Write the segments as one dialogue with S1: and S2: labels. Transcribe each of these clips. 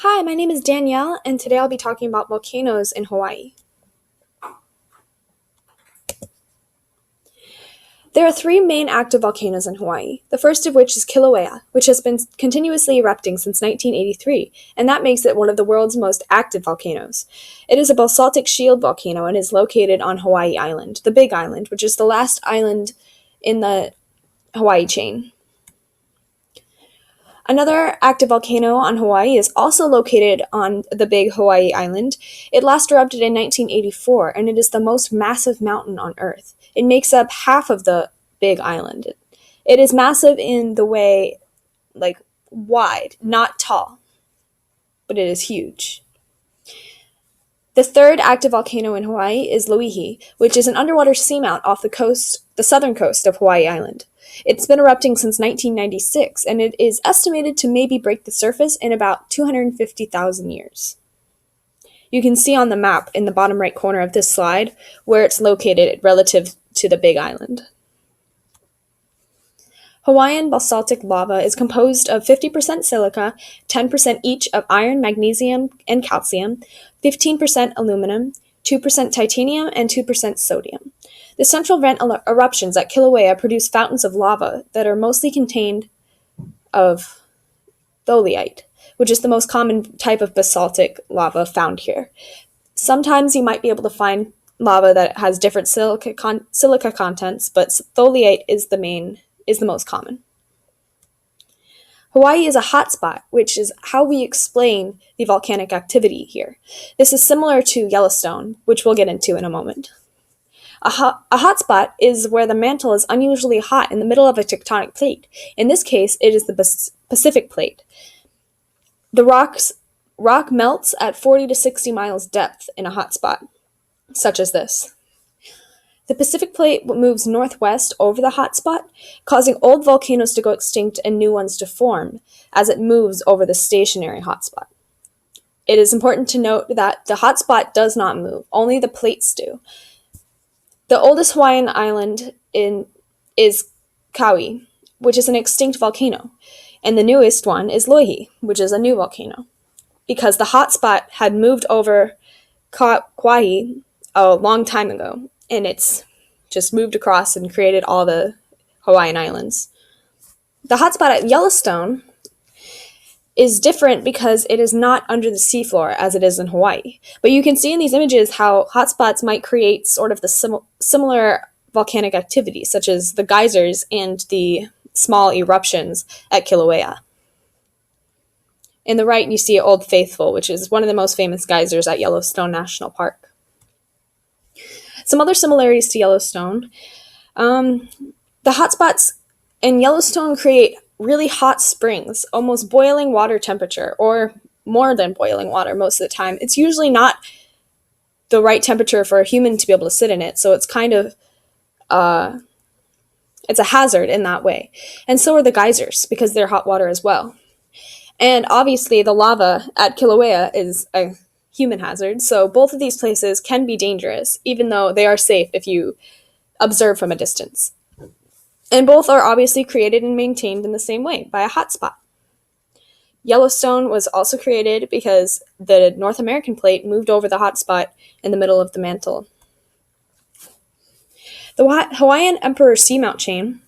S1: Hi, my name is Danielle, and today I'll be talking about volcanoes in Hawaii. There are three main active volcanoes in Hawaii, the first of which is Kilauea, which has been continuously erupting since 1983, and that makes it one of the world's most active volcanoes. It is a basaltic shield volcano and is located on Hawaii Island, the Big Island, which is the last island in the Hawaii chain. Another active volcano on Hawaii is also located on the Big Hawaii Island. It last erupted in 1984, and it is the most massive mountain on Earth. It makes up half of the Big Island. It is massive in the way, wide, not tall, but it is huge. The third active volcano in Hawaii is Loihi, which is an underwater seamount off the southern coast of Hawaii Island. It's been erupting since 1996, and it is estimated to maybe break the surface in about 250,000 years. You can see on the map in the bottom right corner of this slide where it's located relative to the Big Island. Hawaiian basaltic lava is composed of 50% silica, 10% each of iron, magnesium, and calcium, 15% aluminum, 2% titanium, and 2% sodium. The central vent eruptions at Kilauea produce fountains of lava that are mostly contained of tholeite, which is the most common type of basaltic lava found here. Sometimes you might be able to find lava that has different silica contents, but tholeite is the most common. Hawaii is a hotspot, which is how we explain the volcanic activity here. This is similar to Yellowstone, which we'll get into in a moment. A hotspot is where the mantle is unusually hot in the middle of a tectonic plate. In this case, it is the Pacific Plate. The rock melts at 40 to 60 miles depth in a hotspot, such as this. The Pacific Plate moves northwest over the hotspot, causing old volcanoes to go extinct and new ones to form as it moves over the stationary hotspot. It is important to note that the hotspot does not move, only the plates do. The oldest Hawaiian island is Kauai, which is an extinct volcano, and the newest one is Loihi, which is a new volcano, because the hotspot had moved over Kauai a long time ago, and it's just moved across and created all the Hawaiian islands. The hotspot at Yellowstone is different because it is not under the seafloor as it is in Hawaii. But you can see in these images how hotspots might create sort of the similar volcanic activity, such as the geysers and the small eruptions at Kilauea. In the right, you see Old Faithful, which is one of the most famous geysers at Yellowstone National Park. Some other similarities to Yellowstone. The hotspots in Yellowstone create really hot springs, almost boiling water temperature, or more than boiling water most of the time. It's usually not the right temperature for a human to be able to sit in it, so it's kind of, it's a hazard in that way. And so are the geysers, because they're hot water as well. And obviously the lava at Kilauea is a human hazard, so both of these places can be dangerous, even though they are safe if you observe from a distance. And both are obviously created and maintained in the same way, by a hotspot. Yellowstone was also created because the North American plate moved over the hotspot in the middle of the mantle. The Hawaiian Emperor Seamount Chain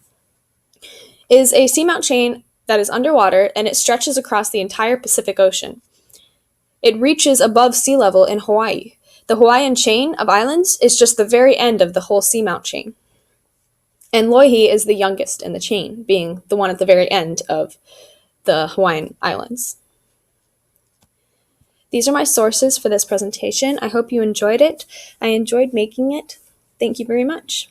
S1: is a seamount chain that is underwater, and it stretches across the entire Pacific Ocean. It reaches above sea level in Hawaii. The Hawaiian chain of islands is just the very end of the whole seamount chain. And Loihi is the youngest in the chain, being the one at the very end of the Hawaiian Islands. These are my sources for this presentation. I hope you enjoyed it. I enjoyed making it. Thank you very much.